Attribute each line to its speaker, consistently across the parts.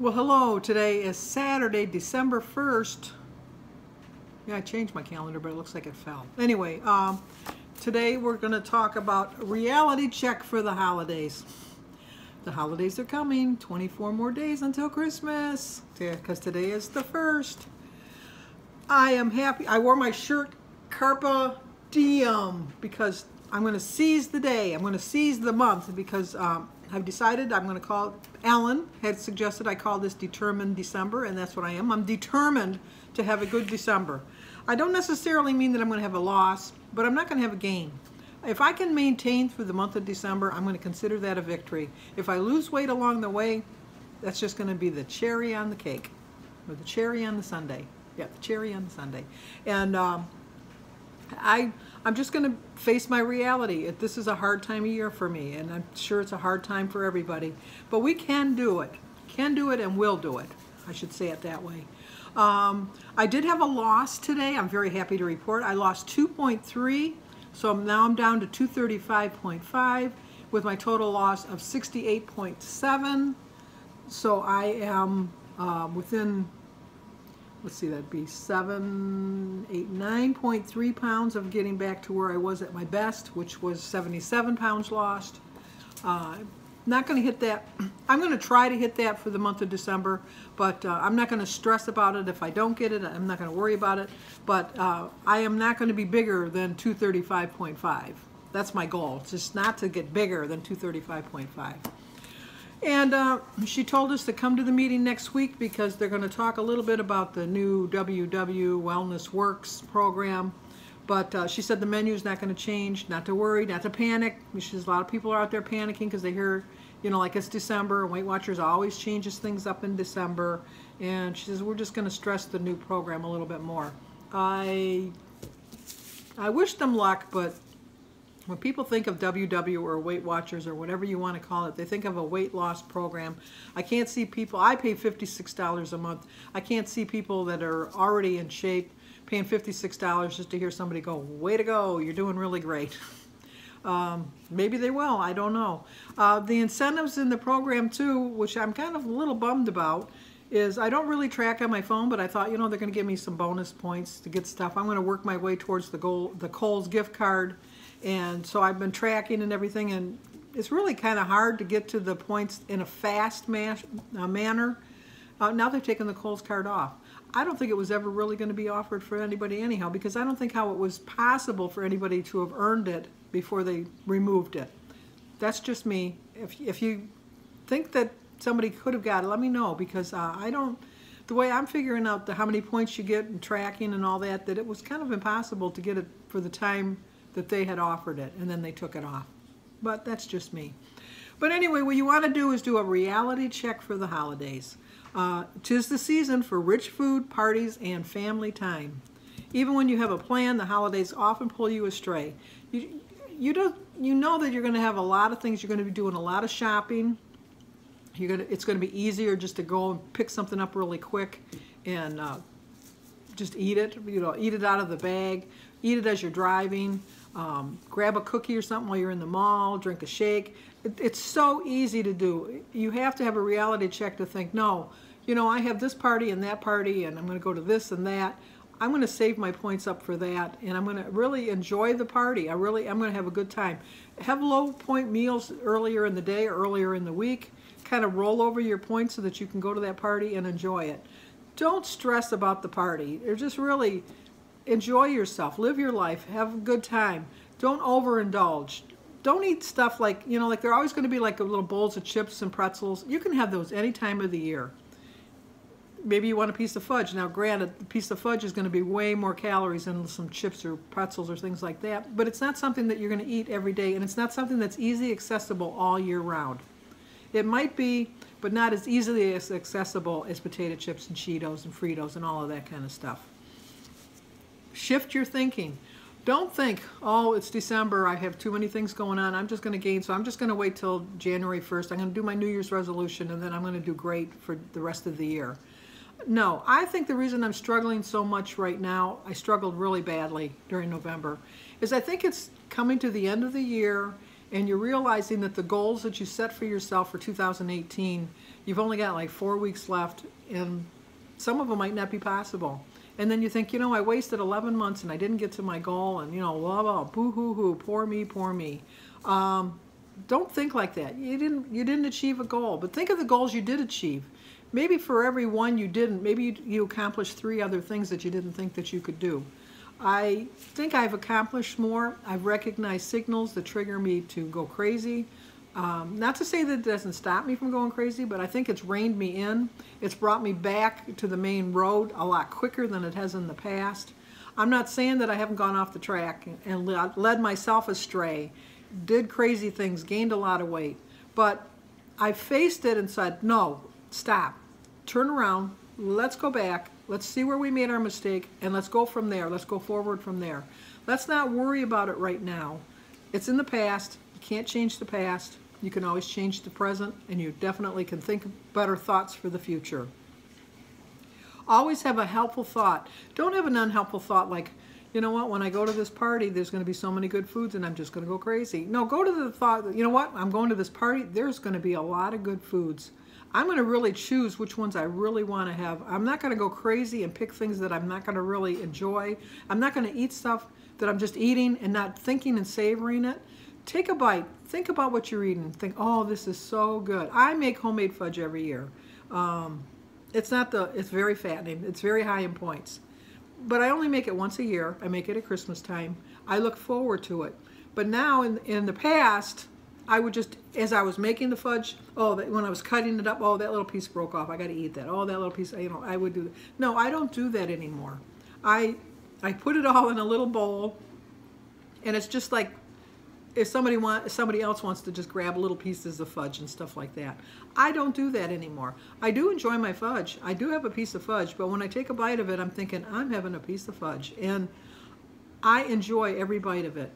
Speaker 1: Well, hello. Today is Saturday, December 1st. Yeah, I changed my calendar, but it looks like it fell. Anyway, today we're going to talk about reality check for the holidays. The holidays are coming. 24 more days until Christmas, because today is the 1st. I am happy. I wore my shirt Carpe Diem because I'm going to seize the day. I'm going to seize the month because I've decided I'm going to call it, Alan had suggested I call this Determined December, and that's what I am. I'm determined to have a good December. I don't necessarily mean that I'm going to have a loss, but I'm not going to have a gain. If I can maintain through the month of December, I'm going to consider that a victory. If I lose weight along the way, that's just going to be the cherry on the cake, or the cherry on the sundae. Yeah, the cherry on the sundae. And I'm just going to face my reality. This is a hard time of year for me, and I'm sure it's a hard time for everybody. But we can do it. Can do it and will do it. I should say it that way. I did have a loss today. I'm very happy to report. I lost 2.3, so now I'm down to 235.5 with my total loss of 68.7. So I am within, let's see, that'd be 9.3 pounds of getting back to where I was at my best, which was 77 pounds lost. Not going to hit that. I'm going to try to hit that for the month of December, but I'm not going to stress about it if I don't get it. I'm not going to worry about it, but I am not going to be bigger than 235.5. That's my goal. It's just not to get bigger than 235.5. And she told us to come to the meeting next week because they're going to talk a little bit about the new WW Wellness Works program. But she said the menu is not going to change, not to worry, not to panic. She says a lot of people are out there panicking because they hear, you know, like it's December, and Weight Watchers always changes things up in December. And she says we're just going to stress the new program a little bit more. I wish them luck, but when people think of WW or Weight Watchers or whatever you want to call it, they think of a weight loss program. I can't see people, I pay $56 a month. I can't see people that are already in shape paying $56 just to hear somebody go, way to go, you're doing really great. Maybe they will, I don't know. The incentives in the program too, which I'm kind of a little bummed about, is I don't really track on my phone, but I thought, you know, they're going to give me some bonus points to get stuff. I'm going to work my way towards the Kohl's gift card. And so I've been tracking and everything, and it's really kind of hard to get to the points in a fast manner. Now they've taken the Kohl's card off. I don't think it was ever really going to be offered for anybody anyhow, because I don't think how it was possible for anybody to have earned it before they removed it. That's just me. If you think that somebody could have got it, let me know, because I don't, the way I'm figuring out how many points you get and tracking and all that, that it was kind of impossible to get it for the time that they had offered it, and then they took it off. But that's just me. But anyway, what you want to do is do a reality check for the holidays. 'Tis the season for rich food, parties, and family time. Even when you have a plan, the holidays often pull you astray. You know that you're going to have a lot of things. You're going to be doing a lot of shopping. It's going to be easier just to go and pick something up really quick and just eat it. You know, eat it out of the bag. Eat it as you're driving. Grab a cookie or something while you're in the mall. Drink a shake. It's so easy to do. You have to have a reality check to think, no, you know, I have this party and that party, and I'm going to go to this and that. I'm going to save my points up for that, and I'm going to really enjoy the party. I'm going to have a good time. Have low point meals earlier in the day or earlier in the week. Kind of roll over your points so that you can go to that party and enjoy it. Don't stress about the party. Just really enjoy yourself. Live your life. Have a good time. Don't overindulge. Don't eat stuff like, you know, like they're always going to be like little bowls of chips and pretzels. You can have those any time of the year. Maybe you want a piece of fudge. Now, granted, a piece of fudge is going to be way more calories than some chips or pretzels or things like that, but it's not something that you're going to eat every day, and it's not something that's easily accessible all year round. It might be, but not as easily as accessible as potato chips and Cheetos and Fritos and all of that kind of stuff. Shift your thinking. Don't think, oh, it's December, I have too many things going on, I'm just going to gain, so I'm just going to wait till January 1st. I'm going to do my New Year's resolution, and then I'm going to do great for the rest of the year. No, I think the reason I'm struggling so much right now, I struggled really badly during November, is I think it's coming to the end of the year, and you're realizing that the goals that you set for yourself for 2018, you've only got like 4 weeks left, and some of them might not be possible. And then you think, you know, I wasted 11 months and I didn't get to my goal, and, you know, blah, blah, boo-hoo-hoo, poor me, poor me. Don't think like that. You didn't achieve a goal, but think of the goals you did achieve. Maybe for every one you didn't, maybe you accomplished 3 other things that you didn't think that you could do. I think I've accomplished more. I've recognized signals that trigger me to go crazy. Not to say that it doesn't stop me from going crazy, but I think it's reined me in. It's brought me back to the main road a lot quicker than it has in the past. I'm not saying that I haven't gone off the track and led myself astray, did crazy things, gained a lot of weight, but I faced it and said, no, stop, turn around, let's go back. Let's see where we made our mistake, and let's go from there. Let's go forward from there. Let's not worry about it right now. It's in the past. You can't change the past. You can always change the present, and you definitely can think better thoughts for the future. Always have a helpful thought. Don't have an unhelpful thought like, you know what, when I go to this party, there's going to be so many good foods, and I'm just going to go crazy. No, go to the thought that, you know what, I'm going to this party, there's going to be a lot of good foods. I'm going to really choose which ones I really want to have. I'm not going to go crazy and pick things that I'm not going to really enjoy. I'm not going to eat stuff that I'm just eating and not thinking and savoring it. Take a bite. Think about what you're eating. Think, oh, this is so good. I make homemade fudge every year. It's very fattening. It's very high in points. But I only make it once a year. I make it at Christmas time. I look forward to it. But now in the past, I would just, as I was making the fudge, when I was cutting it up, oh, that little piece broke off, I got to eat that. Oh, that little piece, you know, I would do that. No, I don't do that anymore. I put it all in a little bowl, and it's just like if somebody else wants to just grab little pieces of fudge and stuff like that. I don't do that anymore. I do enjoy my fudge. I do have a piece of fudge, but when I take a bite of it, I'm thinking, I'm having a piece of fudge, and I enjoy every bite of it.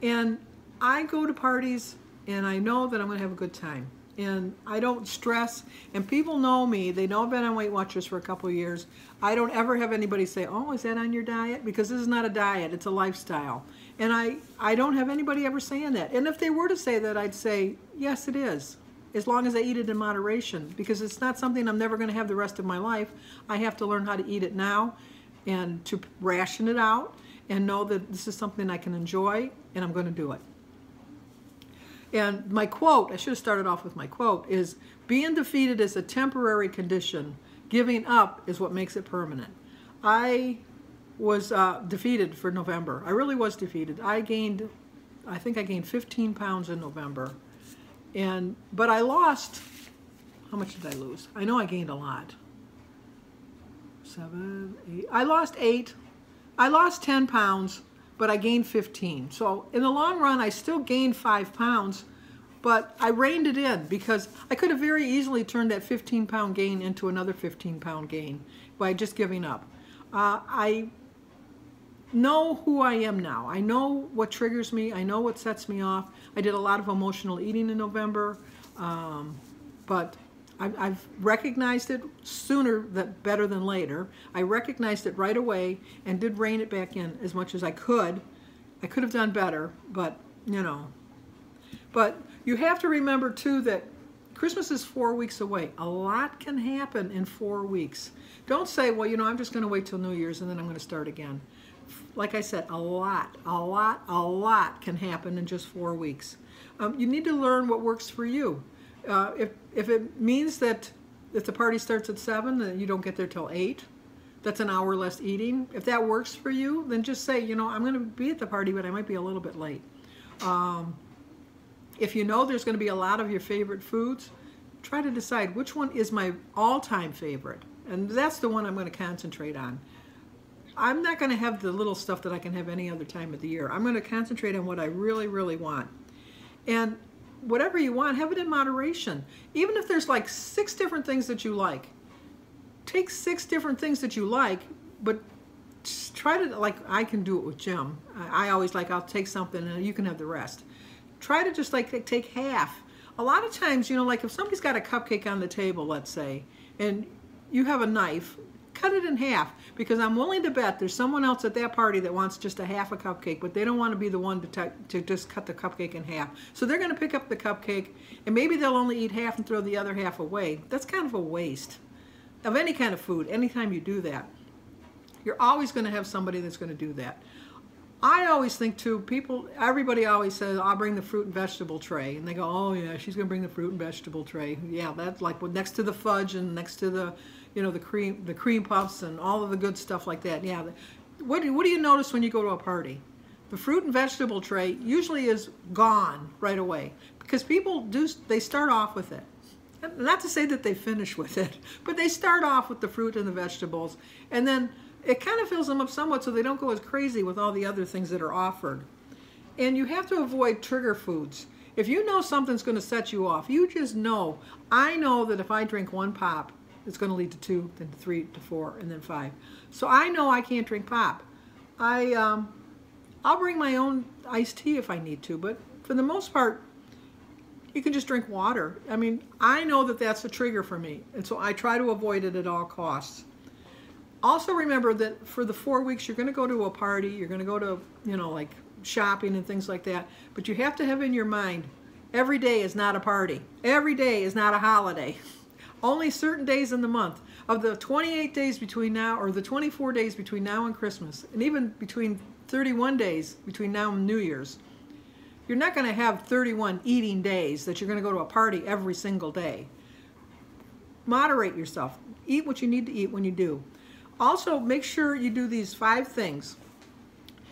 Speaker 1: And I go to parties, and I know that I'm going to have a good time. And I don't stress. And people know me. They know I've been on Weight Watchers for a couple of years. I don't ever have anybody say, oh, is that on your diet? Because this is not a diet. It's a lifestyle. And I don't have anybody ever saying that. And if they were to say that, I'd say, yes, it is. As long as I eat it in moderation. Because it's not something I'm never going to have the rest of my life. I have to learn how to eat it now and to ration it out and know that this is something I can enjoy, and I'm going to do it. And my quote, I should have started off with my quote, is being defeated is a temporary condition. Giving up is what makes it permanent. I was defeated for November. I really was defeated. I think I gained 15 pounds in November. But I lost, how much did I lose? I know I gained a lot. 7, 8, I lost 8. I lost 10 pounds. But I gained 15. So in the long run, I still gained 5 pounds, but I reined it in because I could have very easily turned that 15-pound gain into another 15-pound gain by just giving up. I know who I am now. I know what triggers me. I know what sets me off. I did a lot of emotional eating in November, but I've recognized it better than later. I recognized it right away and did rein it back in as much as I could. I could have done better, but, you know. But you have to remember, too, that Christmas is 4 weeks away. A lot can happen in 4 weeks. Don't say, well, you know, I'm just going to wait till New Year's and then I'm going to start again. Like I said, a lot can happen in just 4 weeks. You need to learn what works for you. If it means that if the party starts at 7, then you don't get there till 8, that's an hour less eating. If that works for you, then just say, you know, I'm going to be at the party, but I might be a little bit late. If you know there's going to be a lot of your favorite foods, try to decide which one is my all-time favorite. And that's the one I'm going to concentrate on. I'm not going to have the little stuff that I can have any other time of the year. I'm going to concentrate on what I really, really want. And whatever you want, have it in moderation. Even if there's like 6 different things that you like, take 6 different things that you like, but try to, like I can do it with Jim. I always like, I'll take something and you can have the rest. Try to just like take half. A lot of times, you know, like if somebody's got a cupcake on the table, let's say, and you have a knife, cut it in half, because I'm willing to bet there's someone else at that party that wants just a half a cupcake, but they don't want to be the one to just cut the cupcake in half. So they're going to pick up the cupcake, and maybe they'll only eat half and throw the other half away. That's kind of a waste of any kind of food. Anytime you do that, you're always going to have somebody that's going to do that. I always think too, everybody always says, I'll bring the fruit and vegetable tray. And they go, oh yeah, she's going to bring the fruit and vegetable tray. Yeah, that's like next to the fudge and next to the, the cream puffs and all of the good stuff like that. Yeah. What do you notice when you go to a party? The fruit and vegetable tray usually is gone right away, because people they start off with it. Not to say that they finish with it, but they start off with the fruit and the vegetables, and then it kind of fills them up somewhat so they don't go as crazy with all the other things that are offered. And you have to avoid trigger foods. If you know something's going to set you off, you just know. I know that if I drink one pop, it's going to lead to 2, then 3 to 4, and then 5. So I know I can't drink pop. I'll bring my own iced tea if I need to, but for the most part, you can just drink water. I mean, I know that that's a trigger for me, and so I try to avoid it at all costs. Also remember that for the 4 weeks, you're going to go to a party, you're going to go to, like shopping and things like that, but you have to have in your mind, every day is not a party. Every day is not a holiday. Only certain days in the month. Of the 28 days between now, or the 24 days between now and Christmas, and even between 31 days between now and New Year's, you're not going to have 31 eating days that you're going to go to a party every single day. Moderate yourself. Eat what you need to eat when you do. Also, make sure you do these 5 things.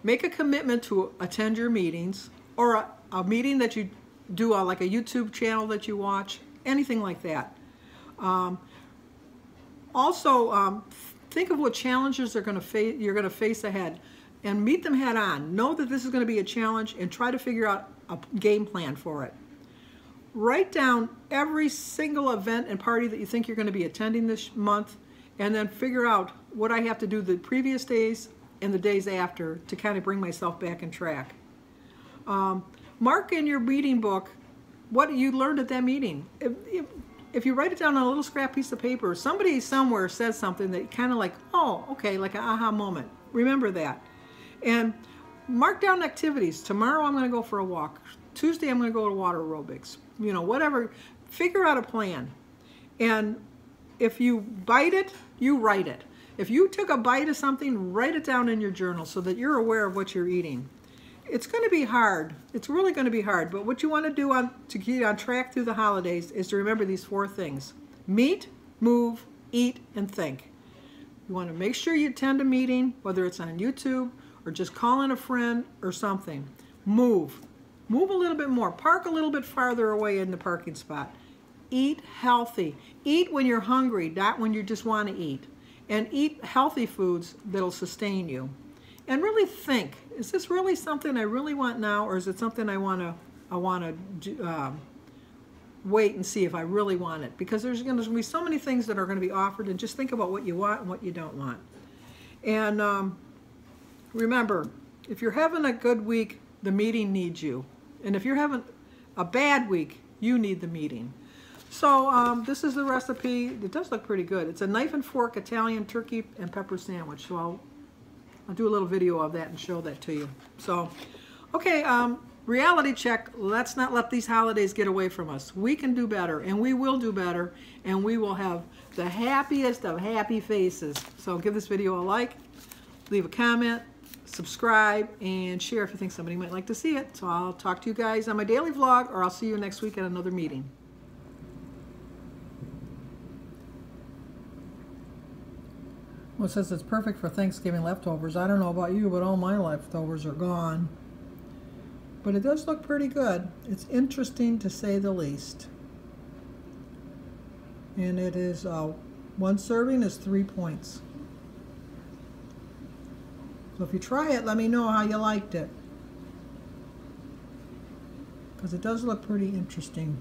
Speaker 1: Make a commitment to attend your meetings, or a meeting that you do, like a YouTube channel that you watch, anything like that. Also, think of what challenges you're going to face ahead, and meet them head on. Know that this is going to be a challenge, and try to figure out a game plan for it. Write down every single event and party that you think you're going to be attending this month, and then figure out what I have to do the previous days and the days after to kind of bring myself back on track. Mark in your meeting book what you learned at that meeting. If you write it down on a little scrap piece of paper, somebody somewhere says something that kind of like, oh, okay, like an aha moment. Remember that. And mark down activities. Tomorrow I'm going to go for a walk. Tuesday I'm going to go to water aerobics. Whatever. Figure out a plan. And if you bite it, you write it. If you took a bite of something, write it down in your journal so that you're aware of what you're eating. It's going to be hard. It's really going to be hard. But what you want to do to get on track through the holidays is to remember these 4 things. Meet, move, eat, and think. You want to make sure you attend a meeting, whether it's on YouTube or just call in a friend or something. Move. Move a little bit more. Park a little bit farther away in the parking spot. Eat healthy. Eat when you're hungry, not when you just want to eat. And eat healthy foods that'll sustain you. And really think, is this really something I really want now, or is it something I want to wait and see if I really want it? Because there's going to be so many things that are going to be offered, and just think about what you want and what you don't want. And remember, if you're having a good week, the meeting needs you. And if you're having a bad week, you need the meeting. So this is the recipe. It does look pretty good. It's a knife and fork Italian turkey and pepper sandwich. So I'll do a little video of that and show that to you. So, okay, reality check. Let's not let these holidays get away from us. We can do better, and we will do better, and we will have the happiest of happy faces. So give this video a like, leave a comment, subscribe, and share if you think somebody might like to see it. So I'll talk to you guys on my daily vlog, or I'll see you next week at another meeting. Well, it says it's perfect for Thanksgiving leftovers. I don't know about you, but all my leftovers are gone. But it does look pretty good. It's interesting to say the least. And it is, 1 serving is 3 points. So if you try it, let me know how you liked it. Because it does look pretty interesting.